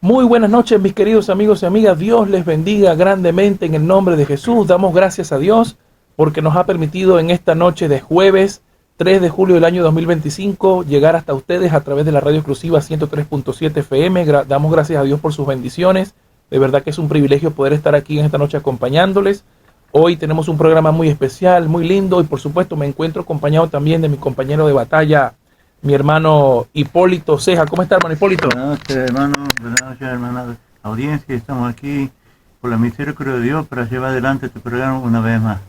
Muy buenas noches, mis queridos amigos y amigas. Dios les bendiga grandemente en el nombre de Jesús. Damos gracias a Dios porque nos ha permitido en esta noche de jueves 3 de julio del año 2025 llegar hasta ustedes a través de la radio exclusiva 103.7 FM. Damos gracias a Dios por sus bendiciones. De verdad que es un privilegio poder estar aquí en esta noche acompañándoles. Hoy tenemos un programa muy especial, muy lindo, y por supuesto me encuentro acompañado también de mi compañero de batalla, mi hermano Hipólito Ceja. ¿Cómo está, hermano Hipólito? Buenas noches, hermano. Buenas noches, hermana audiencia. Estamos aquí por la misericordia de Dios para llevar adelante este programa una vez más.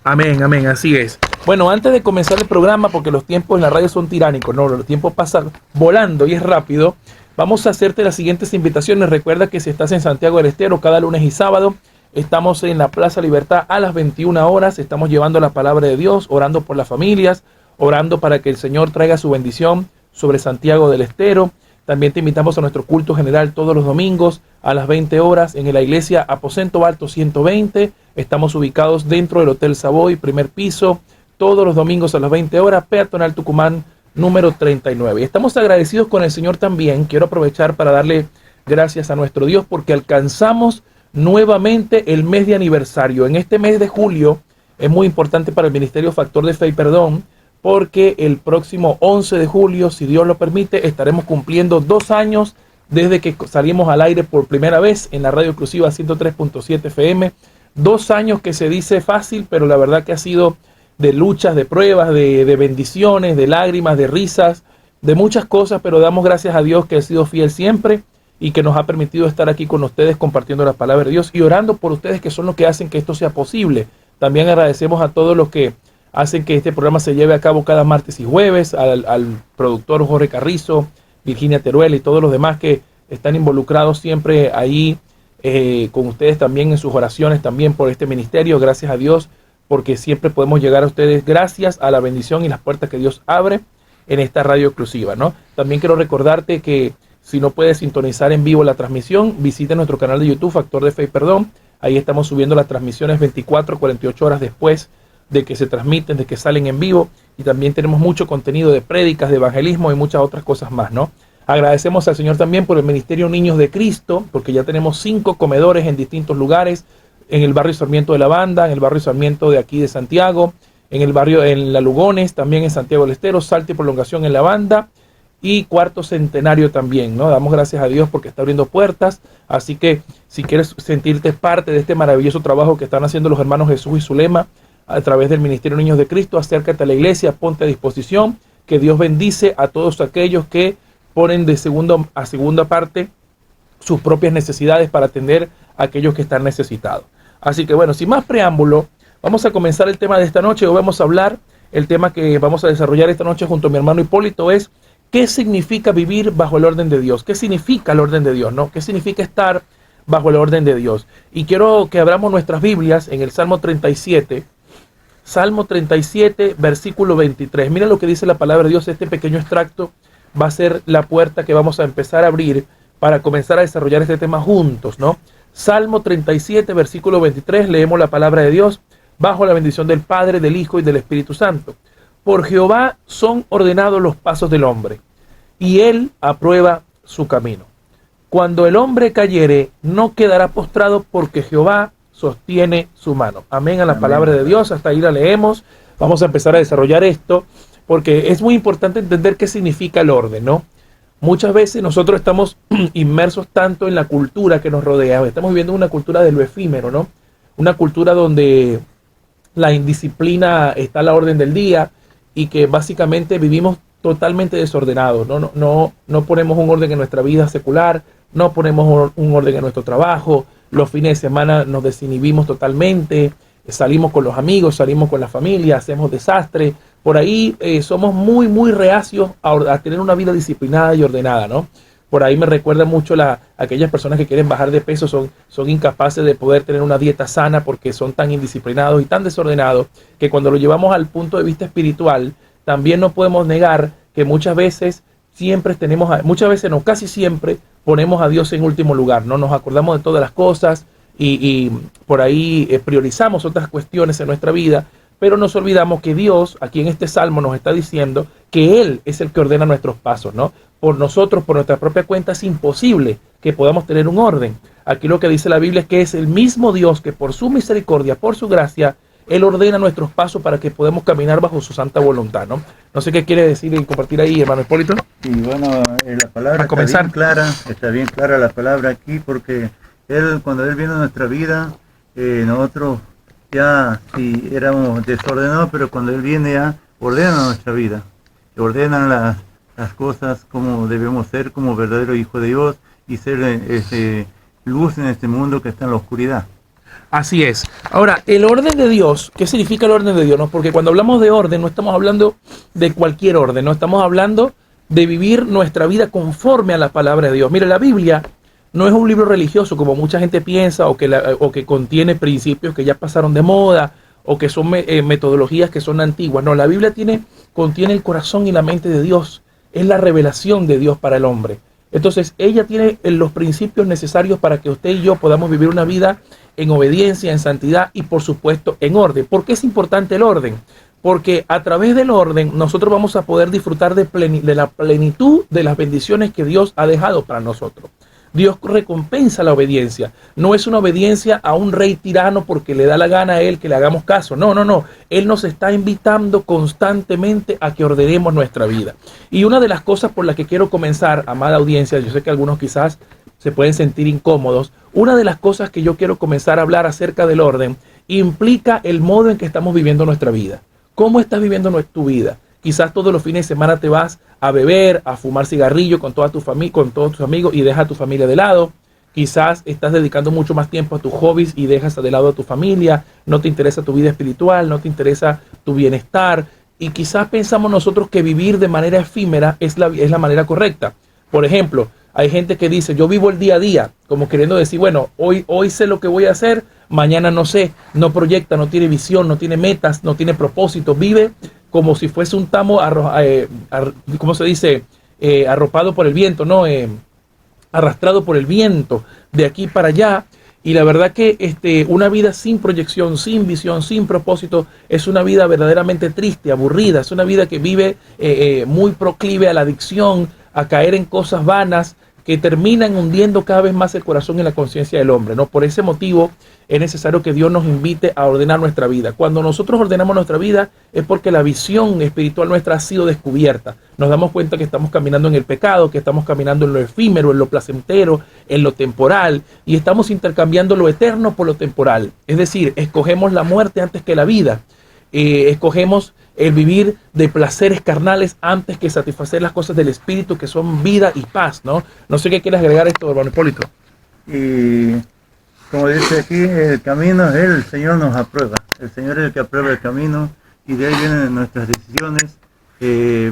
Amén, amén, así es. Bueno, antes de comenzar el programa, porque los tiempos en la radio son tiránicos, no, los tiempos pasan volando y es rápido, vamos a hacerte las siguientes invitaciones. Recuerda que si estás en Santiago del Estero, cada lunes y sábado, estamos en la Plaza Libertad a las 21 horas, estamos llevando la palabra de Dios, orando por las familias, orando para que el Señor traiga su bendición sobre Santiago del Estero. También te invitamos a nuestro culto general todos los domingos a las 20 horas en la iglesia Aposento Alto 120. Estamos ubicados dentro del Hotel Savoy, primer piso, todos los domingos a las 20 horas, peatonal Tucumán número 39. Y estamos agradecidos con el Señor también. Quiero aprovechar para darle gracias a nuestro Dios porque alcanzamos nuevamente el mes de aniversario. En este mes de julio es muy importante para el Ministerio Factor de Fe y Perdón, porque el próximo 11 de julio, si Dios lo permite, estaremos cumpliendo 2 años desde que salimos al aire por primera vez en la radio exclusiva 103.7 FM. 2 años que se dice fácil, pero la verdad que ha sido de luchas, de pruebas, de bendiciones, de lágrimas, de risas, de muchas cosas, pero damos gracias a Dios que ha sido fiel siempre y que nos ha permitido estar aquí con ustedes compartiendo la palabra de Dios y orando por ustedes, que son los que hacen que esto sea posible. También agradecemos a todos los que hacen que este programa se lleve a cabo cada martes y jueves, al productor Jorge Carrizo, Virginia Teruel y todos los demás que están involucrados siempre ahí con ustedes también en sus oraciones también por este ministerio. Gracias a Dios porque siempre podemos llegar a ustedes gracias a la bendición y las puertas que Dios abre en esta radio exclusiva, ¿no? También quiero recordarte que si no puedes sintonizar en vivo la transmisión, visita nuestro canal de YouTube, Factor de Fe y Perdón. Ahí estamos subiendo las transmisiones 24, 48 horas después de que se transmiten, de que salen en vivo, y también tenemos mucho contenido de prédicas, de evangelismo y muchas otras cosas más, ¿no? Agradecemos al Señor también por el Ministerio Niños de Cristo, porque ya tenemos 5 comedores en distintos lugares, en el barrio Sarmiento de la Banda, en el barrio Sarmiento de aquí de Santiago, en el barrio en La Lugones, también en Santiago del Estero, Salta y Prolongación en La Banda, y Cuarto Centenario también, ¿no? Damos gracias a Dios porque está abriendo puertas, así que si quieres sentirte parte de este maravilloso trabajo que están haciendo los hermanos Jesús y Zulema, a través del Ministerio Niños de Cristo, acércate a la iglesia, ponte a disposición, que Dios bendice a todos aquellos que ponen de segunda parte sus propias necesidades para atender a aquellos que están necesitados. Así que bueno, sin más preámbulo, vamos a comenzar el tema de esta noche. Hoy vamos a hablar, el tema que vamos a desarrollar esta noche junto a mi hermano Hipólito es ¿qué significa vivir bajo el orden de Dios? ¿Qué significa el orden de Dios, no? ¿Qué significa estar bajo el orden de Dios? Y quiero que abramos nuestras Biblias en el Salmo 37, Salmo 37, versículo 23. Mira lo que dice la palabra de Dios. Este pequeño extracto va a ser la puerta que vamos a empezar a abrir para comenzar a desarrollar este tema juntos, ¿no? Salmo 37, versículo 23. Leemos la palabra de Dios bajo la bendición del Padre, del Hijo y del Espíritu Santo. Por Jehová son ordenados los pasos del hombre, y él aprueba su camino. Cuando el hombre cayere, no quedará postrado, porque Jehová sostiene su mano. Amén a la palabra de Dios. Hasta ahí la leemos. Vamos a empezar a desarrollar esto porque es muy importante entender qué significa el orden, ¿no? Muchas veces nosotros estamos inmersos tanto en la cultura que nos rodea. Estamos viviendo una cultura de lo efímero, ¿no? Una cultura donde la indisciplina está a la orden del día y que básicamente vivimos totalmente desordenados, ¿no? No ponemos un orden en nuestra vida secular, no ponemos un orden en nuestro trabajo. Los fines de semana nos desinhibimos totalmente, salimos con los amigos, salimos con la familia, hacemos desastre. Por ahí somos muy reacios a tener una vida disciplinada y ordenada, ¿no? Por ahí me recuerda mucho aquellas personas que quieren bajar de peso, son incapaces de poder tener una dieta sana porque son tan indisciplinados y tan desordenados que cuando lo llevamos al punto de vista espiritual, también no podemos negar que muchas veces casi siempre ponemos a Dios en último lugar, ¿no? Nos acordamos de todas las cosas y por ahí priorizamos otras cuestiones en nuestra vida, pero nos olvidamos que Dios, aquí en este salmo, nos está diciendo que Él es el que ordena nuestros pasos, ¿no? Por nosotros, por nuestra propia cuenta, es imposible que podamos tener un orden. Aquí lo que dice la Biblia es que es el mismo Dios que por su misericordia, por su gracia, Él ordena nuestros pasos para que podamos caminar bajo su santa voluntad, ¿no? No sé qué quiere decir y compartir ahí, hermano Hipólito. Y bueno, la palabra está bien clara la palabra aquí, porque cuando Él viene a nuestra vida, nosotros ya si éramos desordenados, pero cuando Él viene ya ordena nuestra vida, ordena las cosas como debemos ser como verdadero hijo de Dios y ser luz en este mundo que está en la oscuridad. Así es. Ahora, el orden de Dios, ¿qué significa el orden de Dios? ¿No? Porque cuando hablamos de orden, no estamos hablando de cualquier orden, no estamos hablando de vivir nuestra vida conforme a la palabra de Dios. Mira, la Biblia no es un libro religioso como mucha gente piensa, o que contiene principios que ya pasaron de moda, o que son metodologías que son antiguas. No, la Biblia contiene el corazón y la mente de Dios. Es la revelación de Dios para el hombre. Entonces, ella tiene los principios necesarios para que usted y yo podamos vivir una vida en obediencia, en santidad y, por supuesto, en orden. ¿Por qué es importante el orden? Porque a través del orden nosotros vamos a poder disfrutar de la plenitud de las bendiciones que Dios ha dejado para nosotros. Dios recompensa la obediencia. No es una obediencia a un rey tirano porque le da la gana a él que le hagamos caso. No, no, no. Él nos está invitando constantemente a que ordenemos nuestra vida. Y una de las cosas por las que quiero comenzar, amada audiencia, yo sé que algunos quizás se pueden sentir incómodos. Una de las cosas que yo quiero comenzar a hablar acerca del orden implica el modo en que estamos viviendo nuestra vida. ¿Cómo estás viviendo tu vida? Quizás todos los fines de semana te vas a beber, a fumar cigarrillo con toda tu familia, con todos tus amigos y dejas a tu familia de lado. Quizás estás dedicando mucho más tiempo a tus hobbies y dejas de lado a tu familia. No te interesa tu vida espiritual, no te interesa tu bienestar. Y quizás pensamos nosotros que vivir de manera efímera es la manera correcta. Por ejemplo, hay gente que dice, yo vivo el día a día, como queriendo decir, bueno, hoy sé lo que voy a hacer, mañana no sé, no proyecta, no tiene visión, no tiene metas, no tiene propósito, vive como si fuese un tamo, ¿cómo se dice? Arropado por el viento, ¿no? Arrastrado por el viento de aquí para allá. Y la verdad que una vida sin proyección, sin visión, sin propósito, es una vida verdaderamente triste, aburrida. Es una vida que vive muy proclive a la adicción, a caer en cosas vanas que terminan hundiendo cada vez más el corazón y la conciencia del hombre, ¿no? Por ese motivo es necesario que Dios nos invite a ordenar nuestra vida. Cuando nosotros ordenamos nuestra vida es porque la visión espiritual nuestra ha sido descubierta. Nos damos cuenta que estamos caminando en el pecado, que estamos caminando en lo efímero, en lo placentero, en lo temporal, y estamos intercambiando lo eterno por lo temporal. Es decir, escogemos la muerte antes que la vida. Escogemos el vivir de placeres carnales antes que satisfacer las cosas del espíritu, que son vida y paz, ¿no? No sé qué quieres agregar esto, hermano Hipólito. Y como dice aquí, el camino es Él, el Señor nos aprueba. El Señor es el que aprueba el camino y de ahí vienen nuestras decisiones,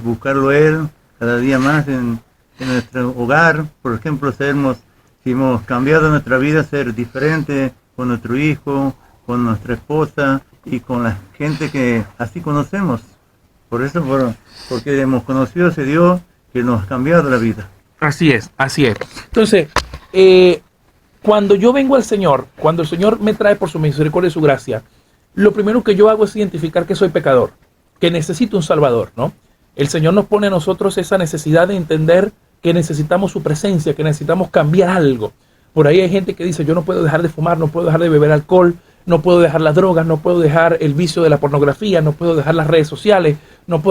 buscarlo Él cada día más en nuestro hogar. Por ejemplo, si hemos cambiado nuestra vida, ser diferente con nuestro hijo, con nuestra esposa y con la gente que así conocemos. Por eso, porque hemos conocido a ese Dios que nos ha cambiado la vida. Así es, así es. Entonces, cuando yo vengo al Señor, cuando el Señor me trae por su misericordia y su gracia, lo primero que yo hago es identificar que soy pecador, que necesito un Salvador, ¿no? El Señor nos pone a nosotros esa necesidad de entender que necesitamos su presencia, que necesitamos cambiar algo. Por ahí hay gente que dice, yo no puedo dejar de fumar, no puedo dejar de beber alcohol, no puedo dejar las drogas, no puedo dejar el vicio de la pornografía, no puedo dejar las redes sociales,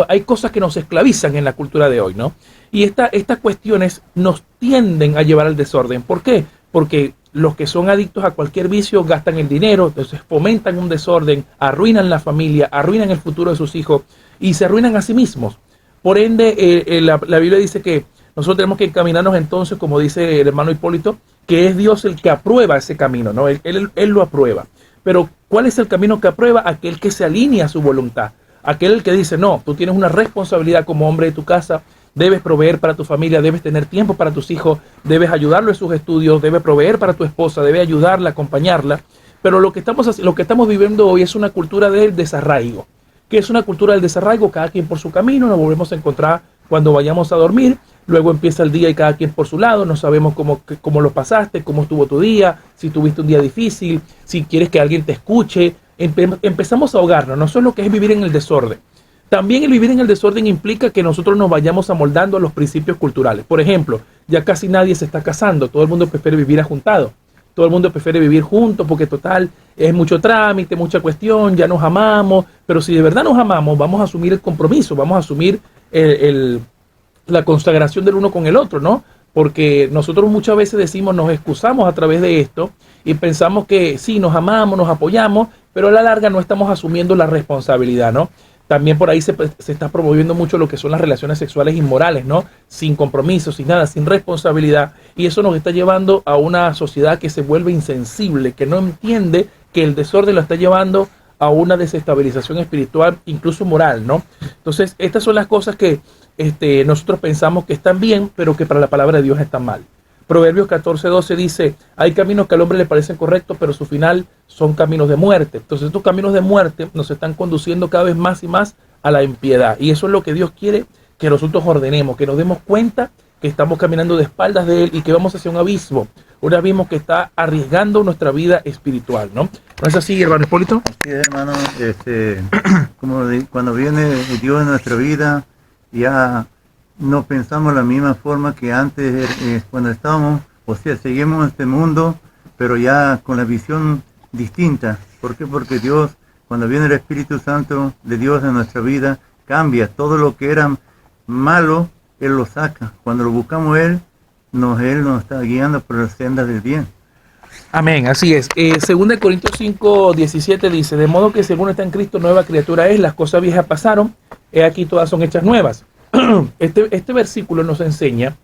hay cosas que nos esclavizan en la cultura de hoy, ¿no? Y estas cuestiones nos tienden a llevar al desorden. ¿Por qué? Porque los que son adictos a cualquier vicio gastan el dinero, entonces fomentan un desorden, arruinan la familia, arruinan el futuro de sus hijos y se arruinan a sí mismos. Por ende, la Biblia dice que nosotros tenemos que encaminarnos entonces, como dice el hermano Hipólito, que es Dios el que aprueba ese camino, ¿no? Él lo aprueba. Pero, ¿cuál es el camino que aprueba? Aquel que se alinea a su voluntad. Aquel que dice, no, tú tienes una responsabilidad como hombre de tu casa, debes proveer para tu familia, debes tener tiempo para tus hijos, debes ayudarlo en sus estudios, debes proveer para tu esposa, debes ayudarla, acompañarla. Pero lo que estamos viviendo hoy es una cultura del desarraigo. ¿Qué es una cultura del desarraigo? Cada quien por su camino, nos volvemos a encontrar cuando vayamos a dormir. Luego empieza el día y cada quien por su lado, no sabemos cómo lo pasaste, cómo estuvo tu día, si tuviste un día difícil, si quieres que alguien te escuche. Empezamos a ahogarnos, no eso es lo que es vivir en el desorden. También el vivir en el desorden implica que nosotros nos vayamos amoldando a los principios culturales. Por ejemplo, ya casi nadie se está casando, todo el mundo prefiere vivir ajuntado. Todo el mundo prefiere vivir juntos porque total es mucho trámite, mucha cuestión, ya nos amamos, pero si de verdad nos amamos, vamos a asumir el compromiso, vamos a asumir la consagración del uno con el otro, ¿no? Porque nosotros muchas veces decimos, nos excusamos a través de esto y pensamos que sí, nos amamos, nos apoyamos, pero a la larga no estamos asumiendo la responsabilidad, ¿no? También por ahí se está promoviendo mucho lo que son las relaciones sexuales inmorales, ¿no? Sin compromiso, sin nada, sin responsabilidad. Y eso nos está llevando a una sociedad que se vuelve insensible, que no entiende que el desorden lo está llevando a una desestabilización espiritual, incluso moral, ¿no? Entonces, estas son las cosas que nosotros pensamos que están bien, pero que para la palabra de Dios están mal. Proverbios 14:12 dice, hay caminos que al hombre le parecen correctos, pero su final son caminos de muerte. Entonces estos caminos de muerte nos están conduciendo cada vez más y más a la impiedad. Y eso es lo que Dios quiere que nosotros ordenemos, que nos demos cuenta que estamos caminando de espaldas de Él y que vamos hacia un abismo que está arriesgando nuestra vida espiritual, ¿no? ¿No es así, hermano Hipólito? Así es, hermano. Cuando viene Dios en nuestra vida, ya no pensamos la misma forma que antes cuando estábamos, o sea, seguimos en este mundo, pero ya con la visión distinta. ¿Por qué? Porque Dios, cuando viene el Espíritu Santo de Dios en nuestra vida, cambia todo lo que era malo, Él lo saca. Cuando lo buscamos Él nos está guiando por las sendas del bien. Amén, así es. 2 Corintios 5:17 dice, de modo que según está en Cristo, nueva criatura es, las cosas viejas pasaron, he aquí todas son hechas nuevas. Este versículo nos enseña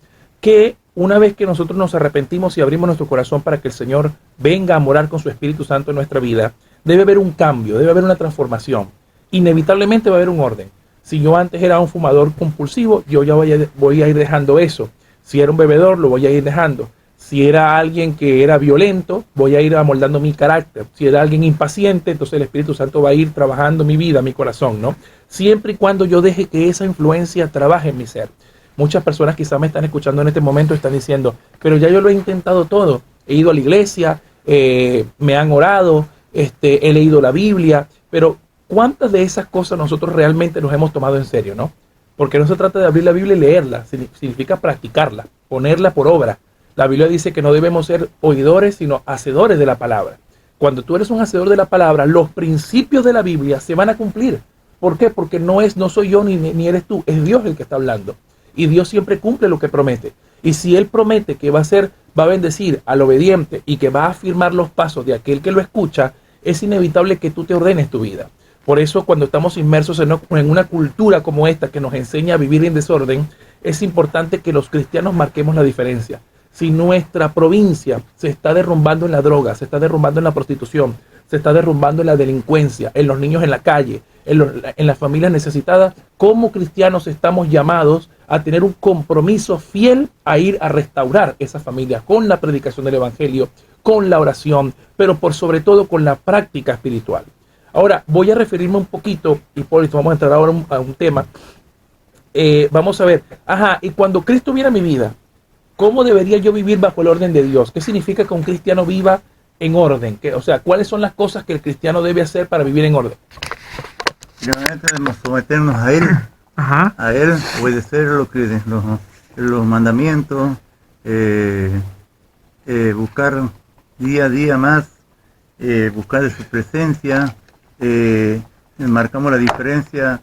que una vez que nosotros nos arrepentimos y abrimos nuestro corazón para que el Señor venga a morar con su Espíritu Santo en nuestra vida, debe haber un cambio, debe haber una transformación. Inevitablemente va a haber un orden. Si yo antes era un fumador compulsivo, yo ya voy a ir dejando eso. Si era un bebedor, lo voy a ir dejando. Si era alguien que era violento, voy a ir amoldando mi carácter. Si era alguien impaciente, entonces el Espíritu Santo va a ir trabajando mi vida, mi corazón, ¿no? Siempre y cuando yo deje que esa influencia trabaje en mi ser. Muchas personas quizás me están escuchando en este momento y están diciendo, pero ya yo lo he intentado todo. He ido a la iglesia, me han orado, he leído la Biblia, pero ¿cuántas de esas cosas nosotros realmente nos hemos tomado en serio, no? Porque no se trata de abrir la Biblia y leerla, significa practicarla, ponerla por obra. La Biblia dice que no debemos ser oidores, sino hacedores de la palabra. Cuando tú eres un hacedor de la palabra, los principios de la Biblia se van a cumplir. ¿Por qué? Porque no soy yo ni eres tú, es Dios el que está hablando. Y Dios siempre cumple lo que promete. Y si Él promete que va a bendecir al obediente y que va a afirmar los pasos de aquel que lo escucha, es inevitable que tú te ordenes tu vida. Por eso, cuando estamos inmersos en una cultura como esta que nos enseña a vivir en desorden, es importante que los cristianos marquemos la diferencia. Si nuestra provincia se está derrumbando en la droga, se está derrumbando en la prostitución, se está derrumbando en la delincuencia, en los niños en la calle, en las familias necesitadas, como cristianos estamos llamados a tener un compromiso fiel a ir a restaurar esas familias con la predicación del Evangelio, con la oración, pero por sobre todo con la práctica espiritual. Ahora, voy a referirme un poquito, Hipólito, vamos a entrar ahora a un tema. Vamos a ver, y cuando Cristo viene a mi vida, ¿cómo debería yo vivir bajo el orden de Dios? ¿Qué significa que un cristiano viva en orden? O sea, ¿cuáles son las cosas que el cristiano debe hacer para vivir en orden? Primeramente debemos someternos a Él, a Él, obedecer los mandamientos, buscar día a día más, buscar de su presencia, marcamos la diferencia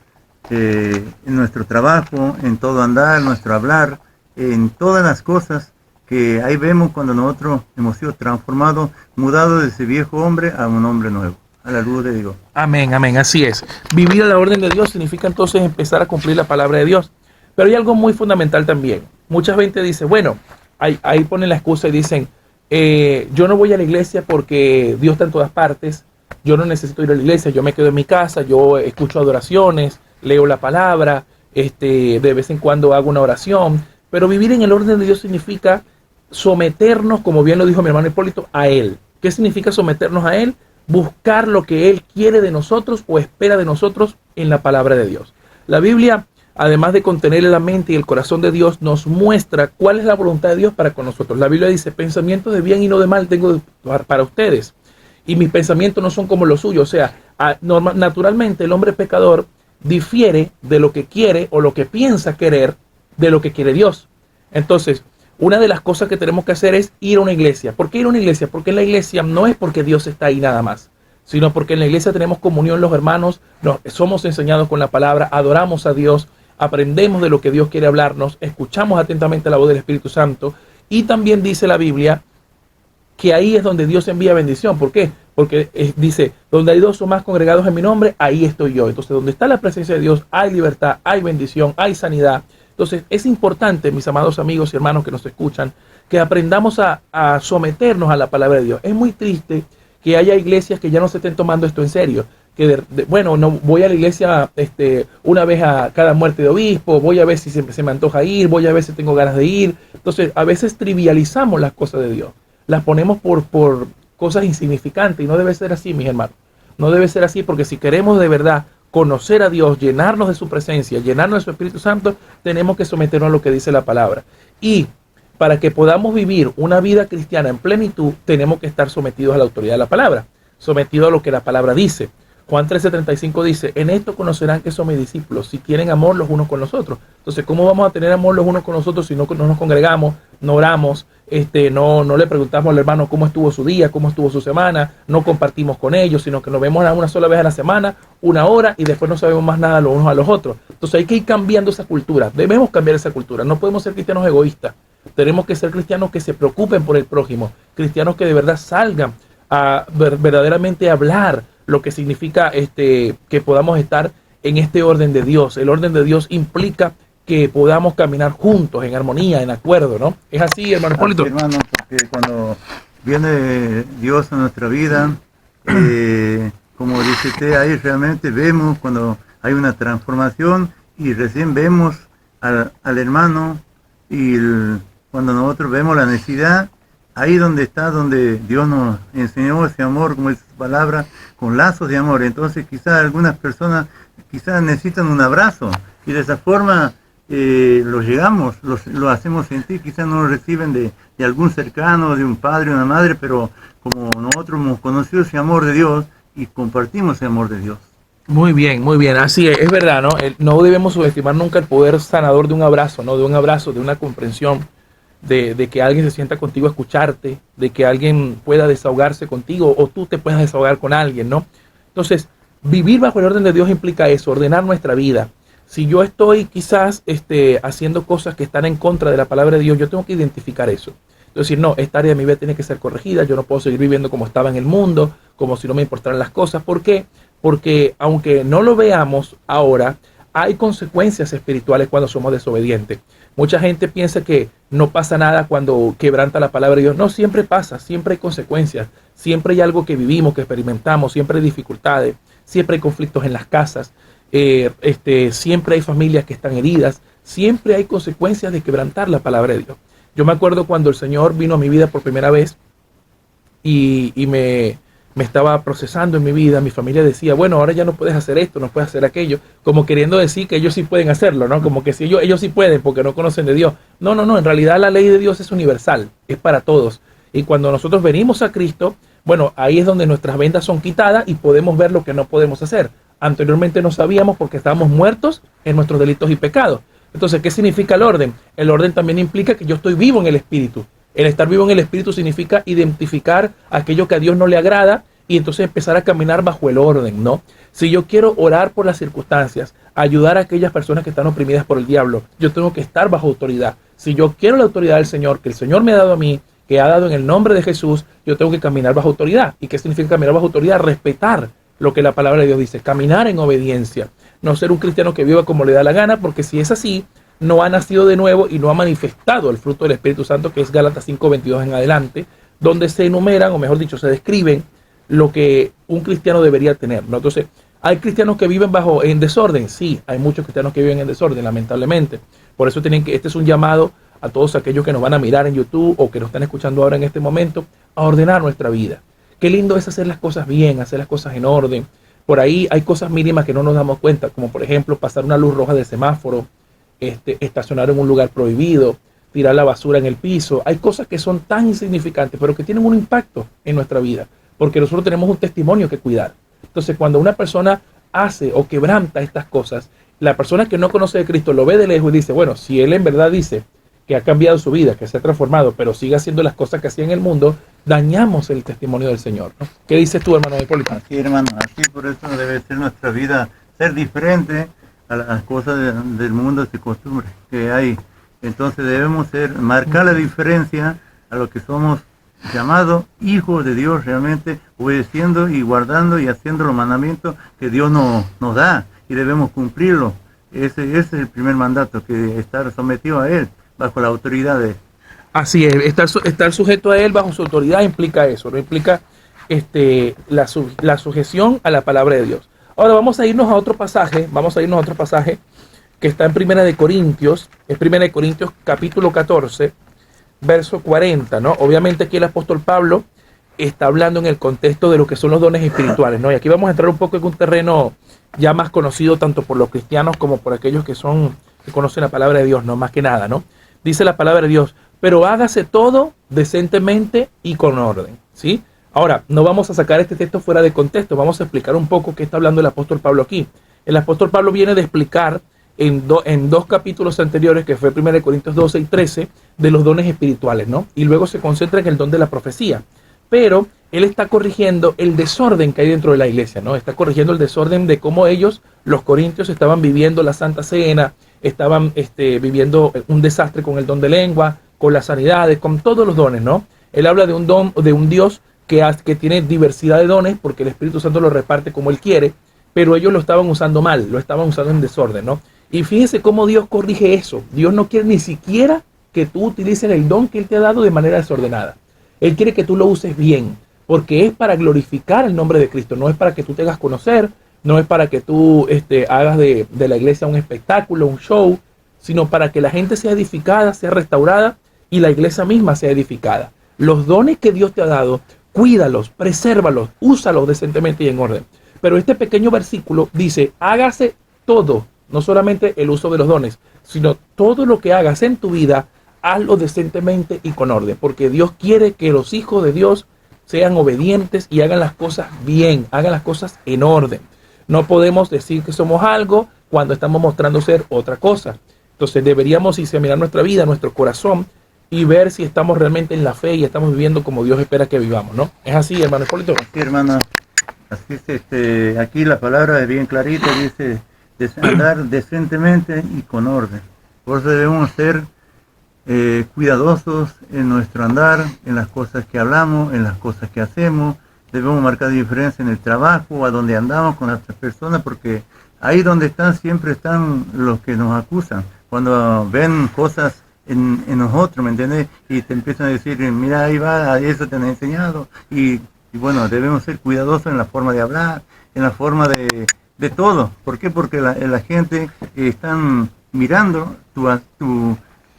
en nuestro trabajo, en todo andar, nuestro hablar, en todas las cosas que ahí vemos cuando nosotros hemos sido transformados, mudados de ese viejo hombre a un hombre nuevo, a la luz de Dios. Amén, amén, así es. Vivir a la orden de Dios significa entonces empezar a cumplir la palabra de Dios. Pero hay algo muy fundamental también. Mucha gente dice, bueno, ahí ponen la excusa y dicen, yo no voy a la iglesia porque Dios está en todas partes, yo no necesito ir a la iglesia, yo me quedo en mi casa, yo escucho adoraciones, leo la palabra, de vez en cuando hago una oración. Pero vivir en el orden de Dios significa someternos, como bien lo dijo mi hermano Hipólito, a Él. ¿Qué significa someternos a Él? Buscar lo que Él quiere de nosotros o espera de nosotros en la palabra de Dios. La Biblia, además de contener la mente y el corazón de Dios, nos muestra cuál es la voluntad de Dios para con nosotros. La Biblia dice, pensamientos de bien y no de mal tengo para ustedes. Y mis pensamientos no son como los suyos. O sea, naturalmente el hombre pecador difiere de lo que quiere o lo que piensa querer de lo que quiere Dios. Entonces, una de las cosas que tenemos que hacer es ir a una iglesia. ¿Por qué ir a una iglesia? Porque en la iglesia no es porque Dios está ahí nada más, sino porque en la iglesia tenemos comunión los hermanos, somos enseñados con la palabra, adoramos a Dios, aprendemos de lo que Dios quiere hablarnos, escuchamos atentamente la voz del Espíritu Santo, y también dice la Biblia que ahí es donde Dios envía bendición. ¿Por qué? Porque dice, donde hay dos o más congregados en mi nombre, ahí estoy yo. Entonces, donde está la presencia de Dios, hay libertad, hay bendición, hay sanidad. Entonces, es importante, mis amados amigos y hermanos que nos escuchan, que aprendamos a someternos a la palabra de Dios. Es muy triste que haya iglesias que ya no se estén tomando esto en serio. Que bueno, no voy a la iglesia una vez a cada muerte de obispo, voy a ver si se me antoja ir, voy a ver si tengo ganas de ir. Entonces, a veces trivializamos las cosas de Dios. Las ponemos por cosas insignificantes y no debe ser así, mis hermanos. No debe ser así, porque si queremos de verdad conocer a Dios, llenarnos de su presencia, llenarnos de su Espíritu Santo, tenemos que someternos a lo que dice la palabra. Y para que podamos vivir una vida cristiana en plenitud, tenemos que estar sometidos a la autoridad de la palabra, sometidos a lo que la palabra dice. Juan 13:35 dice, en esto conocerán que son mis discípulos, si tienen amor los unos con los otros. Entonces, ¿cómo vamos a tener amor los unos con los otros si no nos congregamos, no oramos, no le preguntamos al hermano cómo estuvo su día, cómo estuvo su semana, no compartimos con ellos, sino que nos vemos una sola vez a la semana, una hora, y después no sabemos más nada los unos a los otros? Entonces hay que ir cambiando esa cultura, debemos cambiar esa cultura, no podemos ser cristianos egoístas, tenemos que ser cristianos que se preocupen por el prójimo, cristianos que de verdad salgan a verdaderamente hablar lo que significa que podamos estar en este orden de Dios. El orden de Dios implica que podamos caminar juntos, en armonía, en acuerdo, ¿no? Es así, hermano Hipólito. Hermano, porque cuando viene Dios a nuestra vida, como dice usted, ahí realmente vemos cuando hay una transformación y recién vemos al hermano y cuando nosotros vemos la necesidad, ahí donde está, donde Dios nos enseñó ese amor, como es su palabra, con lazos de amor. Entonces quizás algunas personas quizás necesitan un abrazo y de esa forma los llegamos, lo hacemos sentir. Quizás no lo reciben de algún cercano, de un padre, una madre, pero como nosotros hemos conocido ese amor de Dios y compartimos ese amor de Dios. Muy bien, así es verdad, ¿no? No debemos subestimar nunca el poder sanador de un abrazo, ¿no? De un abrazo, de una comprensión, de que alguien se sienta contigo a escucharte, de que alguien pueda desahogarse contigo o tú te puedas desahogar con alguien, ¿no? Entonces, vivir bajo el orden de Dios implica eso, ordenar nuestra vida. Si yo estoy quizás haciendo cosas que están en contra de la palabra de Dios, yo tengo que identificar eso. Decir, no, esta área de mi vida tiene que ser corregida, yo no puedo seguir viviendo como estaba en el mundo, como si no me importaran las cosas. ¿Por qué? Porque aunque no lo veamos ahora, hay consecuencias espirituales cuando somos desobedientes. Mucha gente piensa que no pasa nada cuando quebranta la palabra de Dios. No, siempre pasa, siempre hay consecuencias, siempre hay algo que vivimos, que experimentamos, siempre hay dificultades, siempre hay conflictos en las casas, siempre hay familias que están heridas, siempre hay consecuencias de quebrantar la palabra de Dios. Yo me acuerdo cuando el Señor vino a mi vida por primera vez y me estaba procesando en mi vida. Mi familia decía, bueno, ahora ya no puedes hacer esto, no puedes hacer aquello, como queriendo decir que ellos sí pueden hacerlo, ¿no? Como que si ellos sí pueden porque no conocen de Dios. No, en realidad la ley de Dios es universal, es para todos. Y cuando nosotros venimos a Cristo, bueno, ahí es donde nuestras vendas son quitadas y podemos ver lo que no podemos hacer. Anteriormente no sabíamos porque estábamos muertos en nuestros delitos y pecados. Entonces, ¿qué significa el orden? El orden también implica que yo estoy vivo en el Espíritu. El estar vivo en el Espíritu significa identificar aquello que a Dios no le agrada y entonces empezar a caminar bajo el orden, ¿no? Si yo quiero orar por las circunstancias, ayudar a aquellas personas que están oprimidas por el diablo, yo tengo que estar bajo autoridad. Si yo quiero la autoridad del Señor, que el Señor me ha dado a mí, que ha dado en el nombre de Jesús, yo tengo que caminar bajo autoridad. ¿Y qué significa caminar bajo autoridad? Respetar lo que la palabra de Dios dice, caminar en obediencia, no ser un cristiano que viva como le da la gana, porque si es así, no ha nacido de nuevo y no ha manifestado el fruto del Espíritu Santo, que es Gálatas 5:22 en adelante, donde se enumeran, o mejor dicho, se describen lo que un cristiano debería tener, ¿no? Entonces, ¿hay cristianos que viven en desorden? Sí, hay muchos cristianos que viven en desorden, lamentablemente. Por eso este es un llamado a todos aquellos que nos van a mirar en YouTube o que nos están escuchando ahora en este momento, a ordenar nuestra vida. Qué lindo es hacer las cosas bien, hacer las cosas en orden. Por ahí hay cosas mínimas que no nos damos cuenta, como por ejemplo pasar una luz roja de semáforo, estacionar en un lugar prohibido, tirar la basura en el piso. Hay cosas que son tan insignificantes, pero que tienen un impacto en nuestra vida, porque nosotros tenemos un testimonio que cuidar. Entonces, cuando una persona hace o quebranta estas cosas, la persona que no conoce de Cristo lo ve de lejos y dice, bueno, si él en verdad dice que ha cambiado su vida, que se ha transformado, pero sigue haciendo las cosas que hacía en el mundo, dañamos el testimonio del Señor, ¿no? ¿Qué dices tú, hermano Hipólito? Así, hermano, así por eso debe ser nuestra vida, ser diferente a las cosas del mundo y costumbres que hay. Entonces debemos marcar la diferencia a lo que somos llamados hijos de Dios, realmente obedeciendo y guardando y haciendo los mandamientos que Dios nos da, y debemos cumplirlo. Ese es el primer mandato, que estar sometido a Él, bajo la autoridad de Él. Así es, estar sujeto a Él bajo su autoridad implica eso, no implica la sujeción a la palabra de Dios. Ahora vamos a irnos a otro pasaje, que está en Primera de Corintios, es Primera de Corintios capítulo 14, verso 40, ¿no? Obviamente aquí el apóstol Pablo está hablando en el contexto de lo que son los dones espirituales, ¿no? Y aquí vamos a entrar un poco en un terreno ya más conocido tanto por los cristianos como por aquellos que conocen la palabra de Dios, ¿no? Más que nada, ¿no? Dice la palabra de Dios, pero hágase todo decentemente y con orden, ¿sí? Ahora, no vamos a sacar este texto fuera de contexto, vamos a explicar un poco qué está hablando el apóstol Pablo aquí. El apóstol Pablo viene de explicar en dos capítulos anteriores, que fue 1 Corintios 12 y 13, de los dones espirituales, ¿no? Y luego se concentra en el don de la profecía. Pero él está corrigiendo el desorden que hay dentro de la iglesia, ¿no? Está corrigiendo el desorden de cómo ellos, los corintios, estaban viviendo la Santa Cena, estaban viviendo un desastre con el don de lengua, con las sanidades, con todos los dones, ¿no? Él habla de un don, de un Dios que tiene diversidad de dones, porque el Espíritu Santo lo reparte como Él quiere, pero ellos lo estaban usando mal, lo estaban usando en desorden, ¿no? Y fíjense cómo Dios corrige eso. Dios no quiere ni siquiera que tú utilices el don que Él te ha dado de manera desordenada. Él quiere que tú lo uses bien, porque es para glorificar el nombre de Cristo, no es para que tú te hagas conocer, no es para que tú hagas de la iglesia un espectáculo, un show, sino para que la gente sea edificada, sea restaurada y la iglesia misma sea edificada. Los dones que Dios te ha dado, cuídalos, presérvalos, úsalos decentemente y en orden. Pero este pequeño versículo dice, hágase todo, no solamente el uso de los dones, sino todo lo que hagas en tu vida, hazlo decentemente y con orden, porque Dios quiere que los hijos de Dios sean obedientes y hagan las cosas bien, hagan las cosas en orden. No podemos decir que somos algo cuando estamos mostrando ser otra cosa. Entonces deberíamos examinar nuestra vida, nuestro corazón, y ver si estamos realmente en la fe y estamos viviendo como Dios espera que vivamos, ¿no? ¿Es así, hermano Hipólito? Sí, hermano. Así es, aquí la palabra es bien clarita, dice andar decentemente y con orden. Por eso debemos ser cuidadosos en nuestro andar, en las cosas que hablamos, en las cosas que hacemos. Debemos marcar diferencia en el trabajo, a donde andamos con otras personas, porque ahí donde siempre están los que nos acusan. Cuando ven cosas en nosotros, ¿me entiendes? Y te empiezan a decir, mira, ahí va, eso te han enseñado. Y bueno, debemos ser cuidadosos en la forma de hablar, en la forma de todo. ¿Por qué? Porque la gente están mirando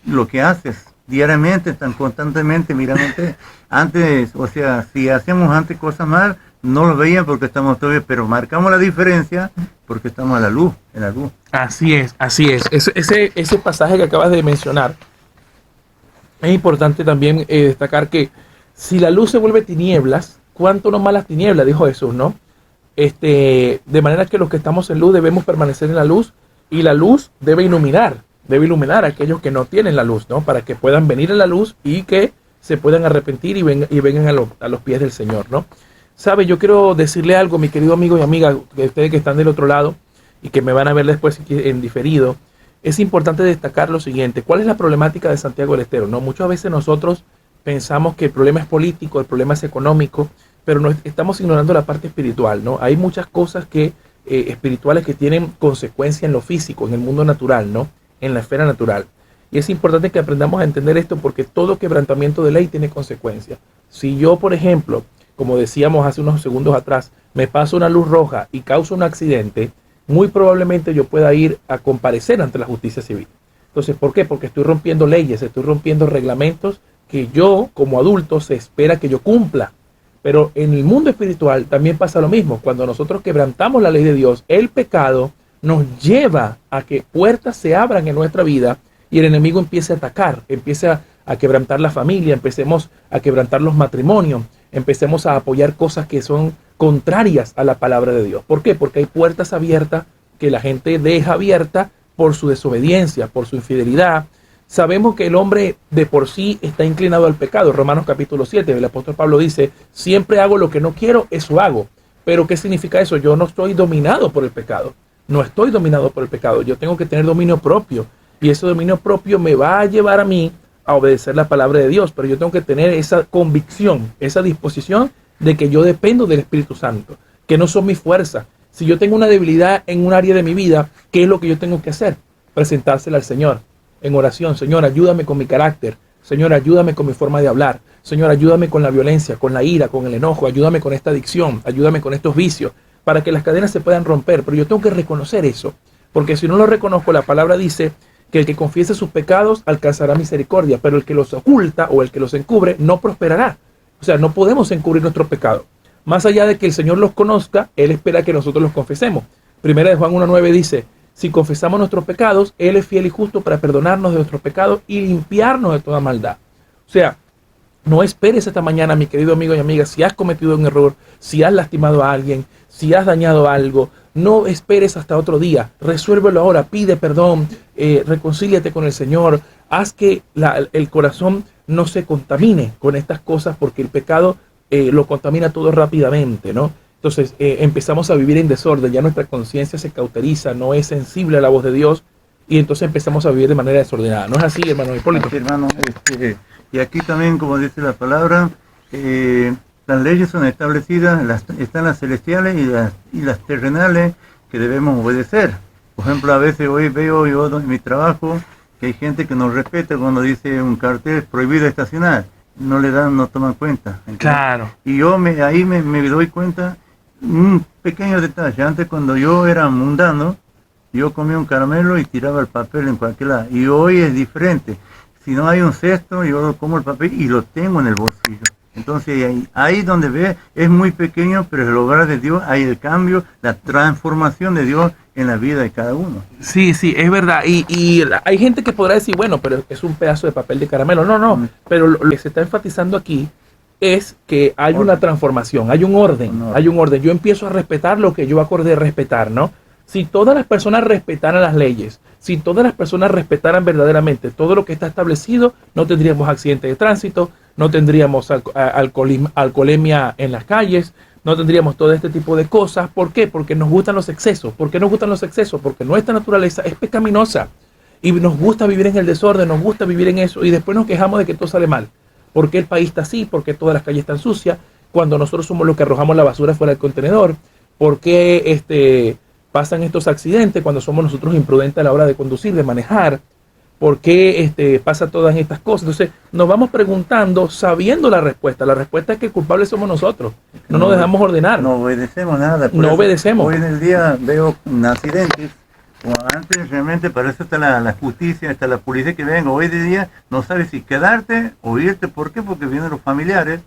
lo que haces diariamente, están constantemente mirándote. Antes, o sea, si hacemos antes cosas mal, no lo veían porque estamos todavía, pero marcamos la diferencia porque estamos a la luz, en la luz. Así es, así es. Ese pasaje que acabas de mencionar, es importante también destacar que si la luz se vuelve tinieblas, ¿cuánto no más las tinieblas? Dijo Jesús, ¿no? De manera que los que estamos en luz debemos permanecer en la luz, y la luz debe iluminar a aquellos que no tienen la luz, ¿no? Para que puedan venir a la luz y que se puedan arrepentir y vengan a los pies del Señor, ¿no? Sabe, yo quiero decirle algo, mi querido amigo y amiga, ustedes que están del otro lado y que me van a ver después en diferido. Es importante destacar lo siguiente. ¿Cuál es la problemática de Santiago del Estero? ¿No? Muchas veces nosotros pensamos que el problema es político, el problema es económico, pero no estamos ignorando la parte espiritual, ¿no? Hay muchas cosas espirituales que tienen consecuencia en lo físico, en el mundo natural, ¿no? En la esfera natural. Y es importante que aprendamos a entender esto, porque todo quebrantamiento de ley tiene consecuencias. Si yo, por ejemplo, como decíamos hace unos segundos atrás, me paso una luz roja y causo un accidente, muy probablemente yo pueda ir a comparecer ante la justicia civil. Entonces, ¿por qué? Porque estoy rompiendo leyes, estoy rompiendo reglamentos que yo, como adulto, se espera que yo cumpla. Pero en el mundo espiritual también pasa lo mismo. Cuando nosotros quebrantamos la ley de Dios, el pecado nos lleva a que puertas se abran en nuestra vida y el enemigo empiece a atacar, empiece a quebrantar la familia, empecemos a quebrantar los matrimonios, empecemos a apoyar cosas que son contrarias a la palabra de Dios. ¿Por qué? Porque hay puertas abiertas que la gente deja abierta por su desobediencia, por su infidelidad. Sabemos que el hombre de por sí está inclinado al pecado. Romanos capítulo 7, el apóstol Pablo dice, siempre hago lo que no quiero, eso hago. Pero ¿qué significa eso? Yo no estoy dominado por el pecado. No estoy dominado por el pecado. Yo tengo que tener dominio propio. Y ese dominio propio me va a llevar a mí a obedecer la palabra de Dios. Pero yo tengo que tener esa convicción, esa disposición de que yo dependo del Espíritu Santo, que no son mis fuerzas. Si yo tengo una debilidad en un área de mi vida, ¿qué es lo que yo tengo que hacer? Presentársela al Señor en oración. Señor, ayúdame con mi carácter. Señor, ayúdame con mi forma de hablar. Señor, ayúdame con la violencia, con la ira, con el enojo. Ayúdame con esta adicción. Ayúdame con estos vicios para que las cadenas se puedan romper. Pero yo tengo que reconocer eso. Porque si no lo reconozco, la palabra dice que el que confiese sus pecados alcanzará misericordia. Pero el que los oculta o el que los encubre no prosperará. O sea, no podemos encubrir nuestros pecados. Más allá de que el Señor los conozca, Él espera que nosotros los confesemos. Primera de Juan 1:9 dice, si confesamos nuestros pecados, Él es fiel y justo para perdonarnos de nuestros pecados y limpiarnos de toda maldad. O sea, no esperes esta mañana, mi querido amigo y amiga, si has cometido un error, si has lastimado a alguien, si has dañado algo, no esperes hasta otro día. Resuélvelo ahora, pide perdón, reconcíliate con el Señor, haz que el corazón no se contamine con estas cosas porque el pecado lo contamina todo rápidamente, ¿no? Entonces empezamos a vivir en desorden, ya nuestra conciencia se cauteriza, no es sensible a la voz de Dios y entonces empezamos a vivir de manera desordenada. ¿No es así, hermano Hipólito? Así, hermano, y aquí también, como dice la palabra, las leyes son establecidas, están las celestiales y las terrenales que debemos obedecer. Por ejemplo, a veces hoy veo yo en mi trabajo que hay gente que no respeta cuando dice un cartel prohibido estacionar. No toman cuenta. ¿Entiendes? Claro. Y yo ahí me doy cuenta, un pequeño detalle. Antes, cuando yo era mundano, yo comía un caramelo y tiraba el papel en cualquier lado. Y hoy es diferente. Si no hay un cesto, yo como el papel y lo tengo en el bolsillo. Entonces ahí donde ve, es muy pequeño, pero el obrar de Dios, hay el cambio, la transformación de Dios en la vida de cada uno. Sí, es verdad. Y hay gente que podrá decir, bueno, pero es un pedazo de papel de caramelo. No. Pero lo que se está enfatizando aquí es que hay una transformación, hay un orden. Yo empiezo a respetar lo que yo acordé respetar, ¿no? Si todas las personas respetaran las leyes, si todas las personas respetaran verdaderamente todo lo que está establecido, no tendríamos accidentes de tránsito, no tendríamos alcoholemia en las calles, no tendríamos todo este tipo de cosas. ¿Por qué? Porque nos gustan los excesos. ¿Por qué nos gustan los excesos? Porque nuestra naturaleza es pecaminosa y nos gusta vivir en el desorden, nos gusta vivir en eso y después nos quejamos de que todo sale mal. ¿Por qué el país está así? ¿Por qué todas las calles están sucias? Cuando nosotros somos los que arrojamos la basura fuera del contenedor. ¿Por qué pasan estos accidentes cuando somos nosotros imprudentes a la hora de conducir, de manejar? ¿Por qué pasa todas estas cosas? Entonces nos vamos preguntando sabiendo la respuesta. La respuesta es que el culpable somos nosotros. No nos dejamos ordenar. No obedecemos nada. No obedecemos. Hoy en el día veo accidentes. Como antes realmente para eso está la justicia, está la policía que venga. Hoy de día no sabes si quedarte o irte. ¿Por qué? Porque vienen los familiares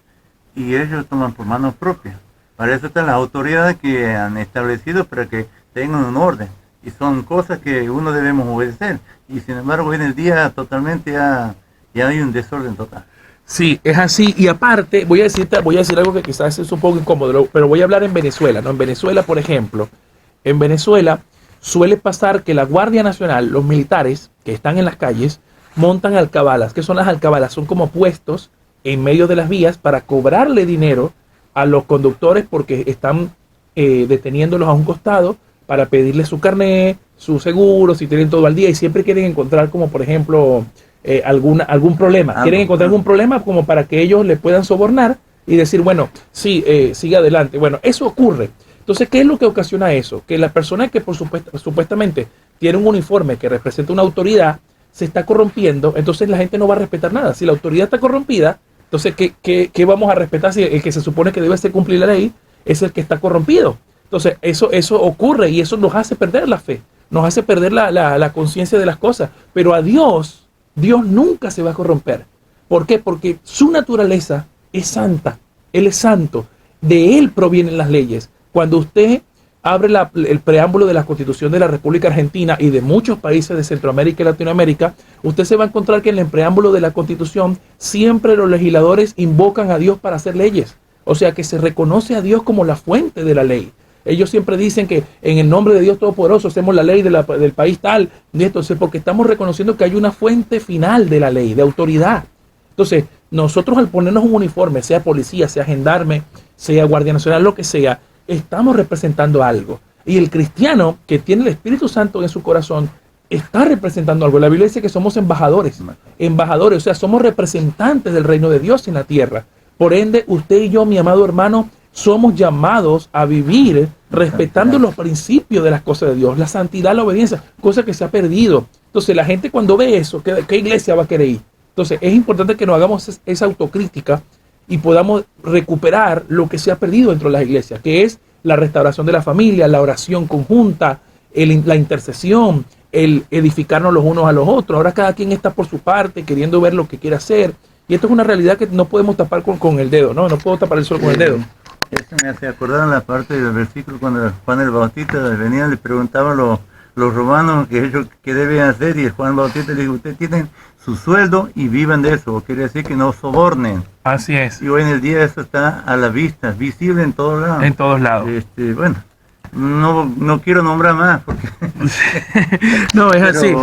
y ellos toman por manos propias. Para eso están las autoridades que han establecido para que tengan un orden. Y son cosas que uno debemos obedecer. Y sin embargo, hoy en el día totalmente ya hay un desorden total. Sí, es así. Y aparte, voy a decir algo que quizás es un poco incómodo, pero voy a hablar en Venezuela, ¿no? En Venezuela, por ejemplo, suele pasar que la Guardia Nacional, los militares que están en las calles, montan alcabalas. ¿Qué son las alcabalas? Son como puestos en medio de las vías para cobrarle dinero a los conductores porque están deteniéndolos a un costado para pedirle su carnet, su seguro, si tienen todo al día y siempre quieren encontrar como por ejemplo algún problema. Quieren encontrar algún problema como para que ellos le puedan sobornar y decir, bueno, sí, sigue adelante. Bueno, eso ocurre. Entonces, ¿qué es lo que ocasiona eso? Que la persona que supuestamente tiene un uniforme que representa una autoridad se está corrompiendo, entonces la gente no va a respetar nada. Si la autoridad está corrompida, entonces, ¿qué vamos a respetar si el que se supone que debe cumplir la ley es el que está corrompido? Entonces, eso ocurre y eso nos hace perder la fe, nos hace perder la conciencia de las cosas. Pero a Dios nunca se va a corromper. ¿Por qué? Porque su naturaleza es santa, Él es santo, de Él provienen las leyes. Cuando usted abre el preámbulo de la Constitución de la República Argentina y de muchos países de Centroamérica y Latinoamérica, usted se va a encontrar que en el preámbulo de la Constitución siempre los legisladores invocan a Dios para hacer leyes. O sea que se reconoce a Dios como la fuente de la ley. Ellos siempre dicen que en el nombre de Dios Todopoderoso hacemos la ley del país tal. Entonces, porque estamos reconociendo que hay una fuente final de la ley, de autoridad. Entonces, nosotros al ponernos un uniforme, sea policía, sea gendarme, sea guardia nacional, lo que sea, estamos representando algo. Y el cristiano que tiene el Espíritu Santo en su corazón está representando algo. La Biblia dice que somos embajadores, o sea, somos representantes del reino de Dios en la tierra. Por ende, usted y yo, mi amado hermano, somos llamados a vivir respetando los principios de las cosas de Dios, la santidad, la obediencia, cosa que se ha perdido. Entonces, la gente cuando ve eso, ¿qué iglesia va a querer ir? Entonces, es importante que nos hagamos esa autocrítica y podamos recuperar lo que se ha perdido dentro de las iglesias, que es la restauración de la familia, la oración conjunta, la intercesión, el edificarnos los unos a los otros. Ahora cada quien está por su parte, queriendo ver lo que quiere hacer. Y esto es una realidad que no podemos tapar con el dedo, ¿no? No puedo tapar el sol con el dedo. Eso me hace acordar la parte del versículo cuando Juan el Bautista venía, le preguntaban los romanos que ellos qué deben hacer, y Juan Bautista le dijo, ustedes tienen su sueldo y vivan de eso, quiere decir que no sobornen. Así es. Y hoy en el día eso está a la vista, visible en todos lados. En todos lados. Bueno, no quiero nombrar más porque no, es así.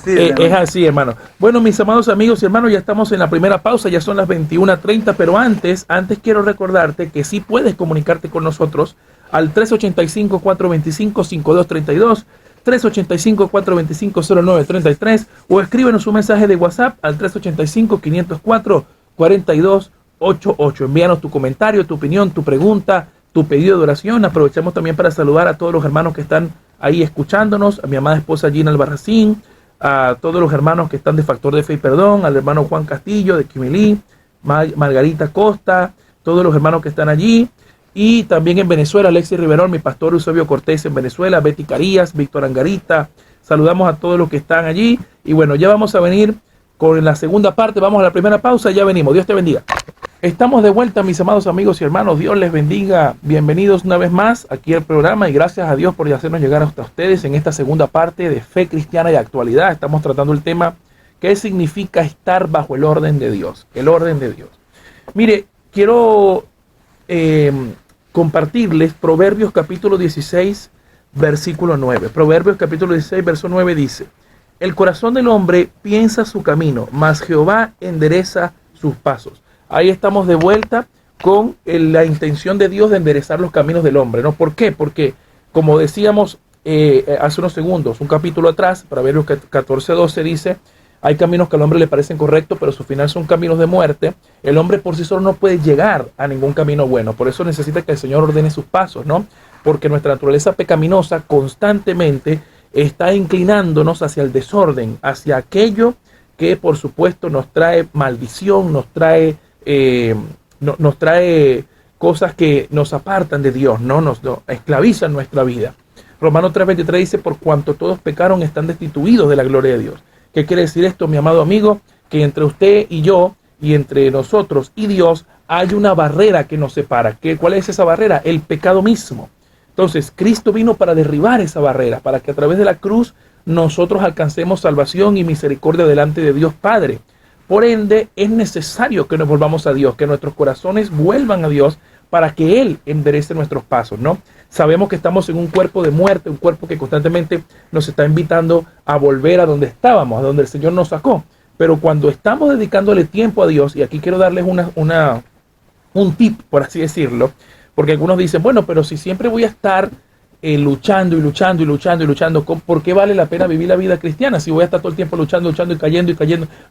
Es así, hermano. Bueno, mis amados amigos y hermanos, ya estamos en la primera pausa, ya son las 21:30, pero antes quiero recordarte que sí puedes comunicarte con nosotros al 385-425-5232, 385-425-0933, o escríbenos un mensaje de WhatsApp al 385-504-4288. Envíanos tu comentario, tu opinión, tu pregunta, tu pedido de oración. Aprovechamos también para saludar a todos los hermanos que están ahí escuchándonos, a mi amada esposa Gina Albarracín, a todos los hermanos que están de Factor de Fe y Perdón, al hermano Juan Castillo de Quimilí, Margarita Costa, todos los hermanos que están allí. Y también en Venezuela, Alexis Riverón, mi pastor Eusebio Cortés en Venezuela, Betty Carías, Víctor Angarita. Saludamos a todos los que están allí. Y bueno, ya vamos a venir con la segunda parte. Vamos a la primera pausa, ya venimos. Dios te bendiga. Estamos de vuelta, mis amados amigos y hermanos. Dios les bendiga. Bienvenidos una vez más aquí al programa y gracias a Dios por hacernos llegar hasta ustedes en esta segunda parte de Fe Cristiana y Actualidad. Estamos tratando el tema ¿qué significa estar bajo el orden de Dios? El orden de Dios. Mire, quiero compartirles Proverbios capítulo 16, versículo 9. Proverbios capítulo 16, verso 9 dice: el corazón del hombre piensa su camino, mas Jehová endereza sus pasos. Ahí estamos de vuelta con la intención de Dios de enderezar los caminos del hombre, ¿no? ¿Por qué? Porque, como decíamos hace unos segundos, un capítulo atrás, Proverbios 14:12 dice: hay caminos que al hombre le parecen correctos, pero su final son caminos de muerte. El hombre por sí solo no puede llegar a ningún camino bueno. Por eso necesita que el Señor ordene sus pasos, ¿no? Porque nuestra naturaleza pecaminosa constantemente está inclinándonos hacia el desorden, hacia aquello que por supuesto nos trae maldición, nos trae cosas que nos apartan de Dios, ¿no? Nos esclavizan nuestra vida. Romanos 3:23 dice: por cuanto todos pecaron, están destituidos de la gloria de Dios. ¿Qué quiere decir esto, mi amado amigo? Que entre usted y yo, y entre nosotros y Dios, hay una barrera que nos separa. ¿Cuál es esa barrera? El pecado mismo. Entonces, Cristo vino para derribar esa barrera, para que a través de la cruz nosotros alcancemos salvación y misericordia delante de Dios Padre. Por ende, es necesario que nos volvamos a Dios, que nuestros corazones vuelvan a Dios para que Él enderece nuestros pasos, ¿no? Sabemos que estamos en un cuerpo de muerte, un cuerpo que constantemente nos está invitando a volver a donde estábamos, a donde el Señor nos sacó. Pero cuando estamos dedicándole tiempo a Dios, y aquí quiero darles un tip, por así decirlo, porque algunos dicen, bueno, pero si siempre voy a estar luchando, ¿por qué vale la pena vivir la vida cristiana si voy a estar todo el tiempo luchando y cayendo?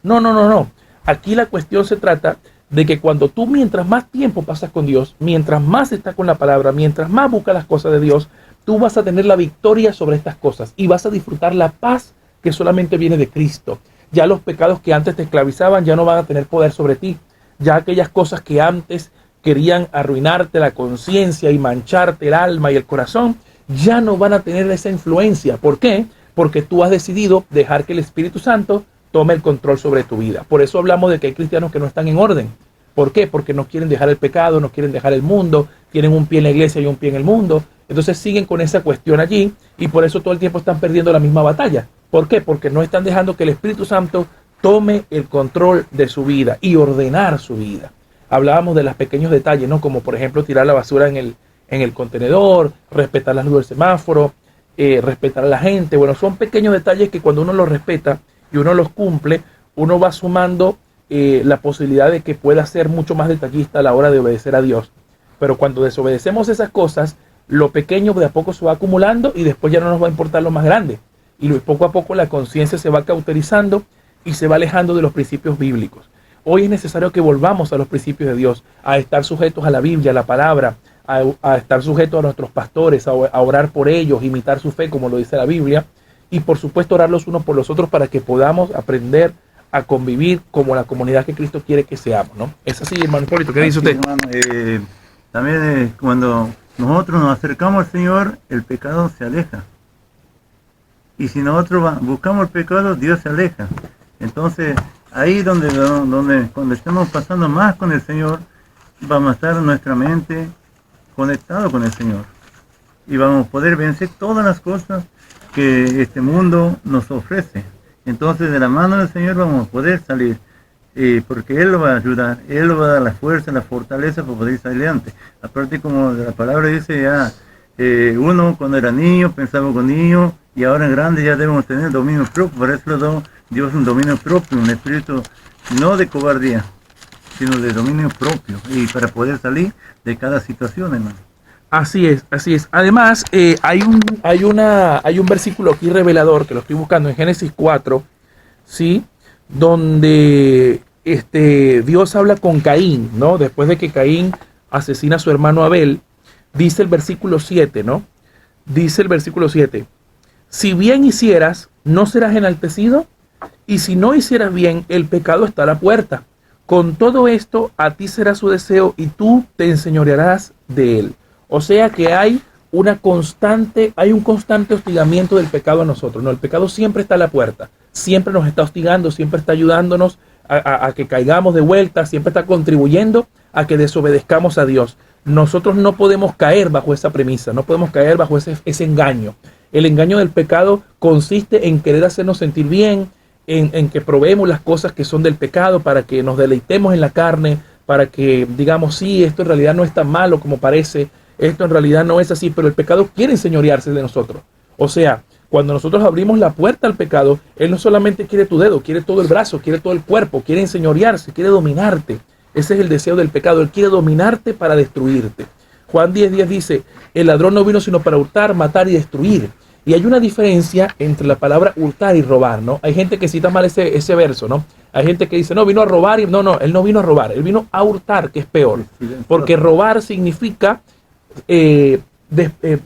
No. Aquí la cuestión se trata de que cuando tú, mientras más tiempo pasas con Dios, mientras más estás con la palabra, mientras más buscas las cosas de Dios, tú vas a tener la victoria sobre estas cosas y vas a disfrutar la paz que solamente viene de Cristo. Ya los pecados que antes te esclavizaban ya no van a tener poder sobre ti. Ya aquellas cosas que antes querían arruinarte la conciencia y mancharte el alma y el corazón, ya no van a tener esa influencia. ¿Por qué? Porque tú has decidido dejar que el Espíritu Santo tome el control sobre tu vida. Por eso hablamos de que hay cristianos que no están en orden. ¿Por qué? Porque no quieren dejar el pecado, no quieren dejar el mundo, tienen un pie en la iglesia y un pie en el mundo. Entonces siguen con esa cuestión allí y por eso todo el tiempo están perdiendo la misma batalla. ¿Por qué? Porque no están dejando que el Espíritu Santo tome el control de su vida y ordenar su vida. Hablábamos de los pequeños detalles, ¿no? Como por ejemplo tirar la basura en el contenedor, respetar las luces del semáforo, respetar a la gente. Bueno, son pequeños detalles que cuando uno los respeta y uno los cumple, uno va sumando la posibilidad de que pueda ser mucho más detallista a la hora de obedecer a Dios. Pero cuando desobedecemos esas cosas, lo pequeño de a poco se va acumulando y después ya no nos va a importar lo más grande. Y poco a poco la conciencia se va cauterizando y se va alejando de los principios bíblicos. Hoy es necesario que volvamos a los principios de Dios, a estar sujetos a la Biblia, a la palabra, a estar sujetos a nuestros pastores, a orar por ellos, imitar su fe, como lo dice la Biblia, y por supuesto orar los unos por los otros para que podamos aprender a convivir como la comunidad que Cristo quiere que seamos, ¿no? Es así, hermano Hipólito, ¿qué dice usted? Hermano, también cuando nosotros nos acercamos al Señor, el pecado se aleja. Y si nosotros buscamos el pecado, Dios se aleja. Entonces, ahí donde cuando estemos pasando más con el Señor, vamos a estar nuestra mente conectado con el Señor. Y vamos a poder vencer todas las cosas que este mundo nos ofrece. Entonces, de la mano del Señor vamos a poder salir. Porque Él lo va a ayudar, Él lo va a dar la fuerza, la fortaleza para poder salir adelante. Aparte, como la palabra dice, ya uno cuando era niño pensaba con niño, y ahora en grande ya debemos tener dominio propio. Para eso le da Dios un dominio propio, un espíritu no de cobardía, sino de dominio propio, y para poder salir de cada situación, hermano. Así es, así es. Además, hay un versículo aquí revelador que lo estoy buscando en Génesis 4, ¿sí? Donde Dios habla con Caín, ¿no? Después de que Caín asesina a su hermano Abel, dice el versículo 7, ¿no? Dice el versículo 7, si bien hicieras, no serás enaltecido, y si no hicieras bien, el pecado está a la puerta. Con todo esto, a ti será su deseo, y tú te enseñorearás de él. O sea que hay un constante hostigamiento del pecado a nosotros, ¿no? El pecado siempre está a la puerta, siempre nos está hostigando, siempre está ayudándonos a que caigamos de vuelta, siempre está contribuyendo a que desobedezcamos a Dios. Nosotros no podemos caer bajo esa premisa, no podemos caer bajo ese engaño. El engaño del pecado consiste en querer hacernos sentir bien, en que probemos las cosas que son del pecado para que nos deleitemos en la carne, para que digamos, sí, esto en realidad no es tan malo como parece, esto en realidad no es así, pero el pecado quiere enseñorearse de nosotros. O sea, cuando nosotros abrimos la puerta al pecado, él no solamente quiere tu dedo, quiere todo el brazo, quiere todo el cuerpo, quiere enseñorearse, quiere dominarte. Ese es el deseo del pecado, él quiere dominarte para destruirte. Juan 10:10 dice, el ladrón no vino sino para hurtar, matar y destruir. Y hay una diferencia entre la palabra hurtar y robar, ¿no? Hay gente que cita mal ese verso, ¿no? Hay gente que dice, no, vino a robar. No, él no vino a robar, él vino a hurtar, que es peor. Porque robar significa,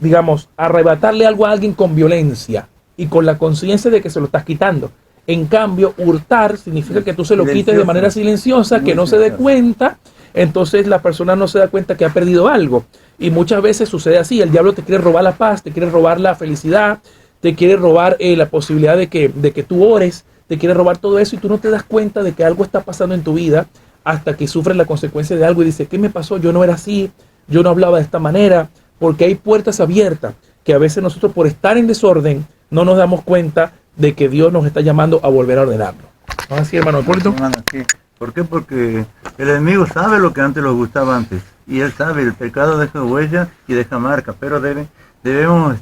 digamos, arrebatarle algo a alguien con violencia y con la conciencia de que se lo estás quitando. En cambio, hurtar significa que tú se lo quites de manera silenciosa, que no se dé cuenta. Entonces la persona no se da cuenta que ha perdido algo. Y muchas veces sucede así, el diablo te quiere robar la paz, te quiere robar la felicidad, te quiere robar la posibilidad de que tú ores, te quiere robar todo eso y tú no te das cuenta de que algo está pasando en tu vida hasta que sufres la consecuencia de algo y dices, ¿qué me pasó? Yo no era así, yo no hablaba de esta manera, porque hay puertas abiertas que a veces nosotros por estar en desorden no nos damos cuenta de que Dios nos está llamando a volver a ordenarlo. ¿No es así, hermano Hipólito? Hermano, sí. ¿Por qué? Porque el enemigo sabe lo que antes nos gustaba antes. Y él sabe, el pecado deja huella y deja marca. Pero debemos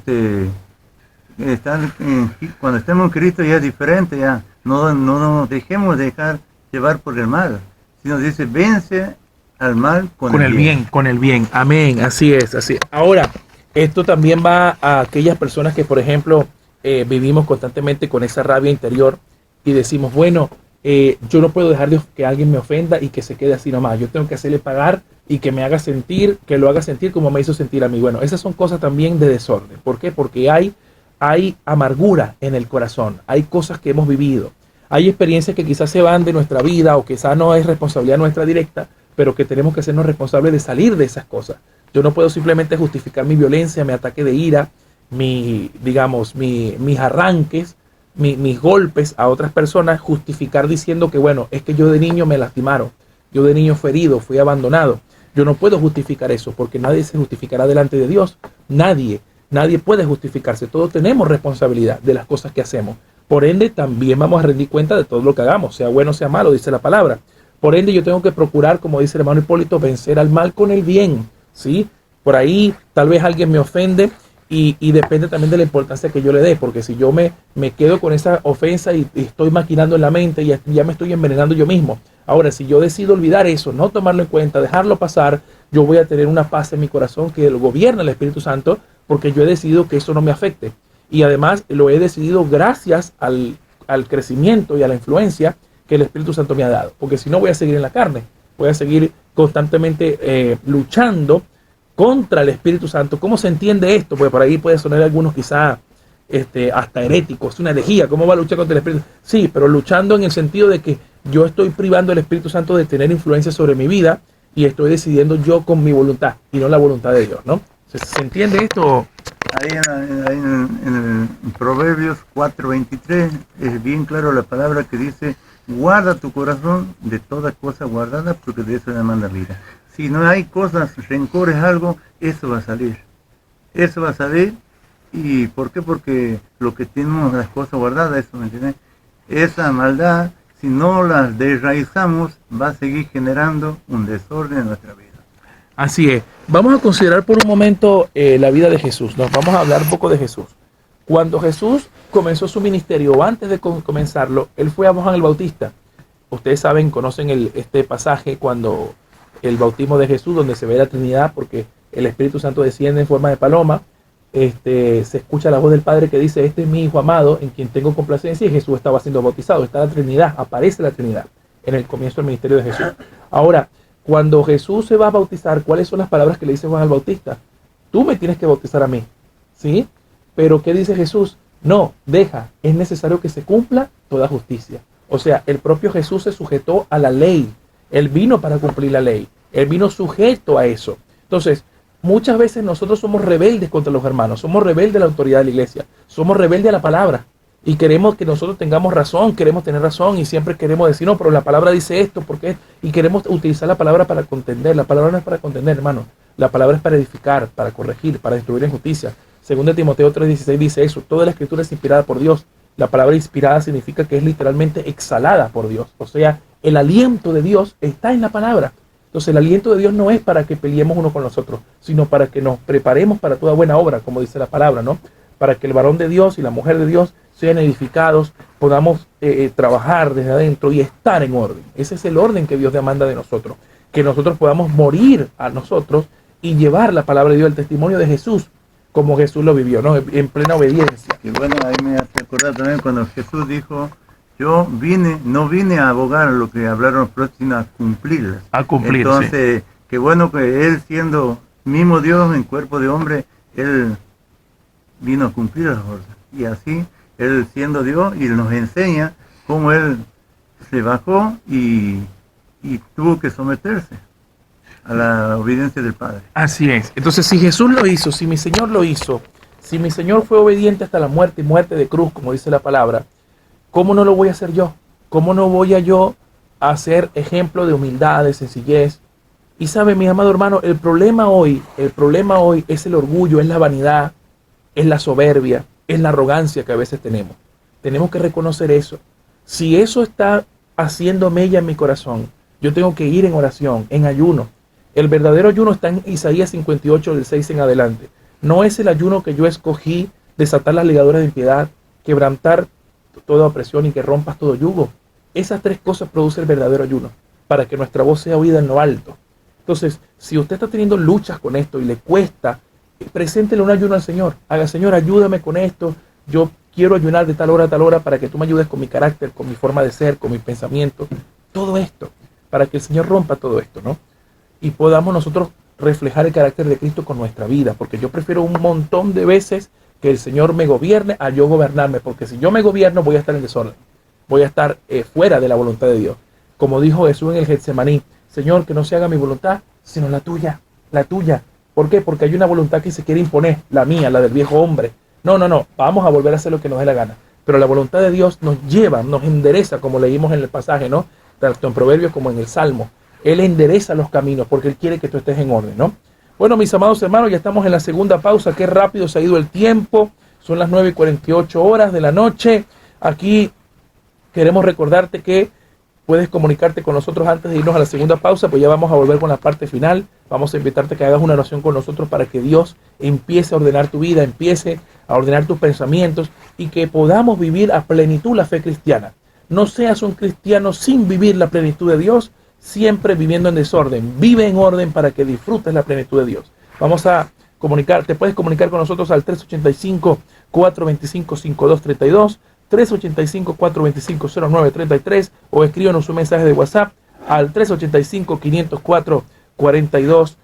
estar, cuando estemos en Cristo ya es diferente. Ya no nos dejemos dejar llevar por el mal. Sino dice, vence al mal con el bien. Con el bien. Amén. Así es, así. Ahora, esto también va a aquellas personas que, por ejemplo, vivimos constantemente con esa rabia interior y decimos, bueno, yo no puedo dejar que alguien me ofenda y que se quede así nomás. Yo tengo que hacerle pagar y que me haga sentir, que lo haga sentir como me hizo sentir a mí. Bueno, esas son cosas también de desorden. ¿Por qué? Porque hay amargura en el corazón. Hay cosas que hemos vivido. Hay experiencias que quizás se van de nuestra vida o quizás no es responsabilidad nuestra directa, pero que tenemos que sernos responsables de salir de esas cosas. Yo no puedo simplemente justificar mi violencia, mi ataque de ira, mis arranques, mis golpes a otras personas, justificar diciendo que, bueno, es que yo de niño me lastimaron, yo de niño fui herido, fui abandonado. Yo no puedo justificar eso porque nadie se justificará delante de Dios. Nadie puede justificarse. Todos tenemos responsabilidad de las cosas que hacemos. Por ende, también vamos a rendir cuenta de todo lo que hagamos, sea bueno o sea malo, dice la palabra. Por ende, yo tengo que procurar, como dice el hermano Hipólito, vencer al mal con el bien, ¿sí? Por ahí tal vez alguien me ofende y depende también de la importancia que yo le dé, porque si yo me quedo con esa ofensa y estoy maquinando en la mente, ya me estoy envenenando yo mismo. Ahora, si yo decido olvidar eso, no tomarlo en cuenta, dejarlo pasar, yo voy a tener una paz en mi corazón que lo gobierna el Espíritu Santo, porque yo he decidido que eso no me afecte. Y además lo he decidido gracias al crecimiento y a la influencia que el Espíritu Santo me ha dado. Porque si no, voy a seguir en la carne, voy a seguir constantemente luchando contra el Espíritu Santo. ¿Cómo se entiende esto? Porque por ahí puede sonar algunos quizá hasta heréticos, una herejía. ¿Cómo va a luchar contra el Espíritu? Sí, pero luchando en el sentido de que yo estoy privando al Espíritu Santo de tener influencia sobre mi vida y estoy decidiendo yo con mi voluntad y no la voluntad de Dios, ¿no? ¿Se entiende esto? Ahí en el Proverbios 4:23 es bien claro la palabra que dice: guarda tu corazón de toda cosa guardada, porque de eso demanda vida. Si no hay cosas, rencores, algo, eso va a salir. Eso va a salir. ¿Y por qué? Porque lo que tenemos, las cosas guardadas, eso, ¿me entiendes? Esa maldad, si no las desraizamos, va a seguir generando un desorden en nuestra vida. Así es. Vamos a considerar por un momento la vida de Jesús. Nos vamos a hablar un poco de Jesús. Cuando Jesús comenzó su ministerio, o antes de comenzarlo, él fue a Juan el Bautista. Ustedes saben, conocen este pasaje cuando el bautismo de Jesús, donde se ve la Trinidad, porque el Espíritu Santo desciende en forma de paloma. Se escucha la voz del Padre que dice: este es mi Hijo amado, en quien tengo complacencia, y Jesús estaba siendo bautizado. Está la Trinidad, aparece la Trinidad en el comienzo del ministerio de Jesús. Ahora, cuando Jesús se va a bautizar, ¿cuáles son las palabras que le dice Juan al Bautista? Tú me tienes que bautizar a mí, ¿sí? Pero ¿qué dice Jesús? No, deja, es necesario que se cumpla toda justicia. O sea, el propio Jesús se sujetó a la ley. Él vino para cumplir la ley. Él vino sujeto a eso. Entonces, muchas veces nosotros somos rebeldes contra los hermanos, somos rebeldes a la autoridad de la iglesia, somos rebeldes a la palabra y queremos que nosotros tengamos razón, queremos tener razón y siempre queremos decir: no, pero la palabra dice esto, ¿por qué? Y queremos utilizar la palabra para contender. La palabra no es para contender, hermano. La palabra es para edificar, para corregir, para instruir en justicia. Según de Timoteo 3:16 dice eso: toda la escritura es inspirada por Dios. La palabra inspirada significa que es literalmente exhalada por Dios. O sea, el aliento de Dios está en la palabra. Entonces el aliento de Dios no es para que peleemos uno con los otros, sino para que nos preparemos para toda buena obra, como dice la palabra, ¿no? Para que el varón de Dios y la mujer de Dios sean edificados, podamos trabajar desde adentro y estar en orden. Ese es el orden que Dios demanda de nosotros. Que nosotros podamos morir a nosotros y llevar la palabra de Dios, el testimonio de Jesús, como Jesús lo vivió, ¿no? En plena obediencia. Y bueno, ahí me hace acordar también cuando Jesús dijo: yo no vine a abogar lo que hablaron los profetas, sino a cumplirlas. A cumplir. Entonces, sí. Qué bueno que Él, siendo mismo Dios en cuerpo de hombre, Él vino a cumplir las órdenes. Y así, Él siendo Dios, y nos enseña cómo Él se bajó y tuvo que someterse a la obediencia del Padre. Así es. Entonces, si Jesús lo hizo, si mi Señor lo hizo, si mi Señor fue obediente hasta la muerte y muerte de cruz, como dice la palabra, ¿cómo no lo voy a hacer yo? ¿Cómo no voy a yo a ser ejemplo de humildad, de sencillez? Y sabe, mi amado hermano, el problema hoy es el orgullo, es la vanidad, es la soberbia, es la arrogancia que a veces tenemos. Tenemos que reconocer eso. Si eso está haciendo mella en mi corazón, yo tengo que ir en oración, en ayuno. El verdadero ayuno está en Isaías 58, del 6 en adelante. No es el ayuno que yo escogí, desatar las ligaduras de impiedad, quebrantar toda opresión y que rompas todo yugo. Esas tres cosas produce el verdadero ayuno, para que nuestra voz sea oída en lo alto. Entonces, si usted está teniendo luchas con esto y le cuesta, preséntele un ayuno al Señor. Haga: Señor, ayúdame con esto. Yo quiero ayunar de tal hora para que tú me ayudes con mi carácter, con mi forma de ser, con mi pensamiento. Todo esto, para que el Señor rompa todo esto, ¿no? Y podamos nosotros reflejar el carácter de Cristo con nuestra vida, porque yo prefiero un montón de veces que el Señor me gobierne a yo gobernarme, porque si yo me gobierno voy a estar en desorden, voy a estar fuera de la voluntad de Dios. Como dijo Jesús en el Getsemaní: Señor, que no se haga mi voluntad, sino la tuya, la tuya. ¿Por qué? Porque hay una voluntad que se quiere imponer, la mía, la del viejo hombre. No, vamos a volver a hacer lo que nos dé la gana. Pero la voluntad de Dios nos lleva, nos endereza, como leímos en el pasaje, ¿no? Tanto en Proverbios como en el Salmo. Él endereza los caminos porque Él quiere que tú estés en orden, ¿no? Bueno, mis amados hermanos, ya estamos en la segunda pausa. Qué rápido se ha ido el tiempo. Son las 9:48 de la noche. Aquí queremos recordarte que puedes comunicarte con nosotros antes de irnos a la segunda pausa, pues ya vamos a volver con la parte final. Vamos a invitarte a que hagas una oración con nosotros para que Dios empiece a ordenar tu vida, empiece a ordenar tus pensamientos y que podamos vivir a plenitud la fe cristiana. No seas un cristiano sin vivir la plenitud de Dios, siempre viviendo en desorden. Vive en orden para que disfrutes la plenitud de Dios. Vamos a comunicar, te puedes comunicar con nosotros al 385-425-5232, 385-425-0933 o escríbanos un mensaje de WhatsApp al 385-504-4288.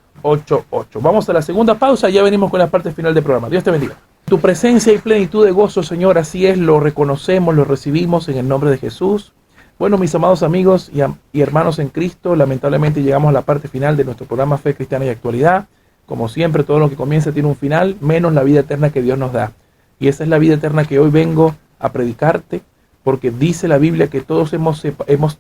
Vamos a la segunda pausa y ya venimos con la parte final del programa. Dios te bendiga. Tu presencia y plenitud de gozo, Señor, así es, lo reconocemos, lo recibimos en el nombre de Jesús. Bueno, mis amados amigos y hermanos en Cristo, lamentablemente llegamos a la parte final de nuestro programa Fe Cristiana y Actualidad. Como siempre, todo lo que comienza tiene un final, menos la vida eterna que Dios nos da. Y esa es la vida eterna que hoy vengo a predicarte, porque dice la Biblia que todos hemos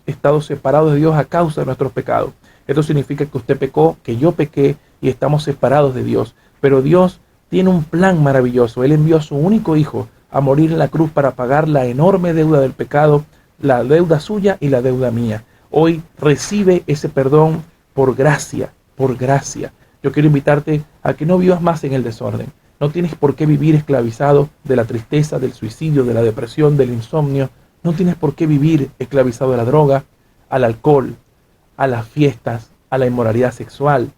estado separados de Dios a causa de nuestros pecados. Esto significa que usted pecó, que yo pequé y estamos separados de Dios. Pero Dios tiene un plan maravilloso. Él envió a su único hijo a morir en la cruz para pagar la enorme deuda del pecado, la deuda suya y la deuda mía. Hoy recibe ese perdón por gracia, por gracia. Yo quiero invitarte a que no vivas más en el desorden. No tienes por qué vivir esclavizado de la tristeza, del suicidio, de la depresión, del insomnio. No tienes por qué vivir esclavizado de la droga, al alcohol, a las fiestas, a la inmoralidad sexual.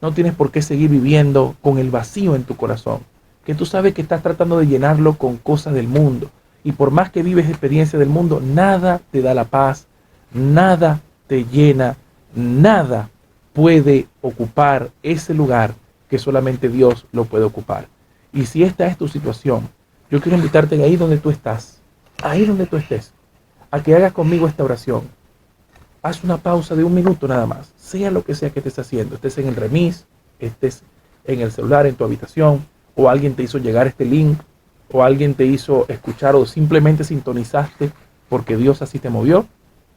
No tienes por qué seguir viviendo con el vacío en tu corazón, que tú sabes que estás tratando de llenarlo con cosas del mundo. Y por más que vives experiencias del mundo, nada te da la paz, nada te llena, nada puede ocupar ese lugar que solamente Dios lo puede ocupar. Y si esta es tu situación, yo quiero invitarte ahí donde tú estás, ahí donde tú estés, a que hagas conmigo esta oración. Haz una pausa de 1 minuto nada más, sea lo que sea que estés haciendo, estés en el remis, estés en el celular, en tu habitación, o alguien te hizo llegar este link, o alguien te hizo escuchar, o simplemente sintonizaste porque Dios así te movió.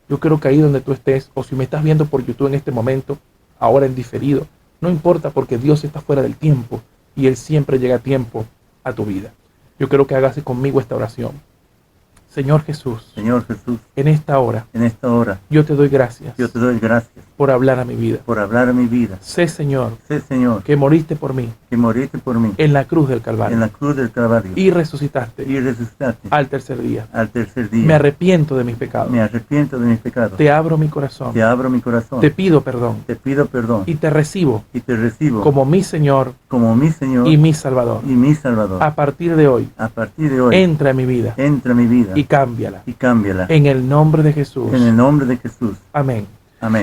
Yo creo que ahí donde tú estés, o si me estás viendo por YouTube en este momento, ahora en diferido, no importa porque Dios está fuera del tiempo y Él siempre llega a tiempo a tu vida. Yo quiero que hagas conmigo esta oración. Señor Jesús, en esta hora, yo te doy gracias por hablar a mi vida. Sé, Señor, que moriste por mí en la cruz del Calvario, y resucitaste al tercer día. Me arrepiento de mis pecados. Te abro mi corazón. Te pido perdón. Y te recibo como mi Señor y mi Salvador. A partir de hoy, entra en mi vida y cámbiala. En el nombre de Jesús. Amén.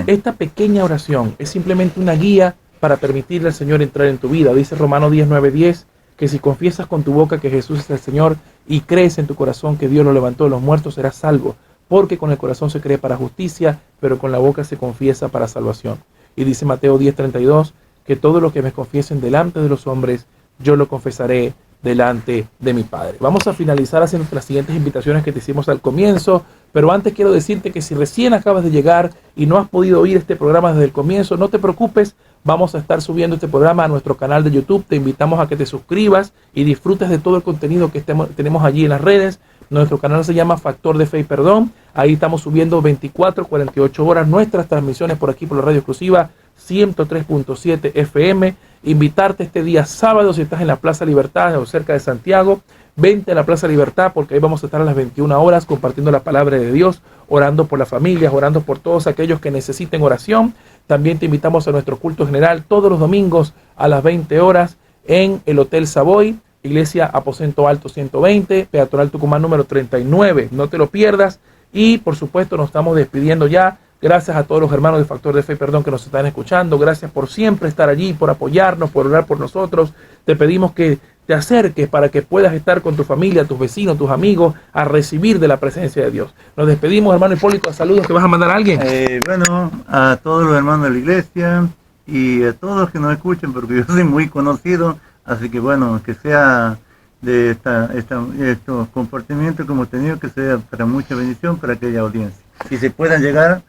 Esta pequeña oración es simplemente una guía para permitirle al Señor entrar en tu vida. Dice Romanos 10:9-10 que si confiesas con tu boca que Jesús es el Señor y crees en tu corazón que Dios lo levantó de los muertos, serás salvo. Porque con el corazón se cree para justicia, pero con la boca se confiesa para salvación. Y dice Mateo 10:32 que todo lo que me confiesen delante de los hombres, yo lo confesaré delante de mi Padre. Vamos a finalizar haciendo las siguientes invitaciones que te hicimos al comienzo, pero antes quiero decirte que si recién acabas de llegar y no has podido oír este programa desde el comienzo, no te preocupes, vamos a estar subiendo este programa a nuestro canal de YouTube. Te invitamos a que te suscribas y disfrutes de todo el contenido que tenemos allí en las redes. Nuestro canal se llama Factor de Fe y Perdón. Ahí estamos subiendo 24, 48 horas nuestras transmisiones por aquí por la radio exclusiva 103.7 FM. Invitarte este día sábado, si estás en la Plaza Libertad o cerca de Santiago, vente a la Plaza Libertad porque ahí vamos a estar a las 21 horas compartiendo la palabra de Dios, orando por las familias, orando por todos aquellos que necesiten oración. También te invitamos a nuestro culto general todos los domingos a las 20 horas en el Hotel Savoy, Iglesia Aposento Alto 120, Peatonal Tucumán número 39. No te lo pierdas. Y por supuesto nos estamos despidiendo ya. Gracias a todos los hermanos de Factor de Fe y Perdón que nos están escuchando. Gracias por siempre estar allí, por apoyarnos, por orar por nosotros. Te pedimos que te acerques para que puedas estar con tu familia, tus vecinos, tus amigos, a recibir de la presencia de Dios. Nos despedimos, hermano Hipólito. Saludos, ¿que vas a mandar a alguien? Bueno, a todos los hermanos de la iglesia y a todos los que nos escuchen, porque yo soy muy conocido. Así que bueno, que sea de estos comportamientos que hemos tenido, que sea para mucha bendición para aquella audiencia. Y se puedan llegar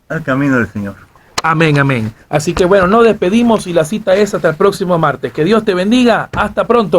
al camino del Señor. Amén, amén. Así que bueno, nos despedimos y la cita es hasta el próximo martes. Que Dios te bendiga. Hasta pronto.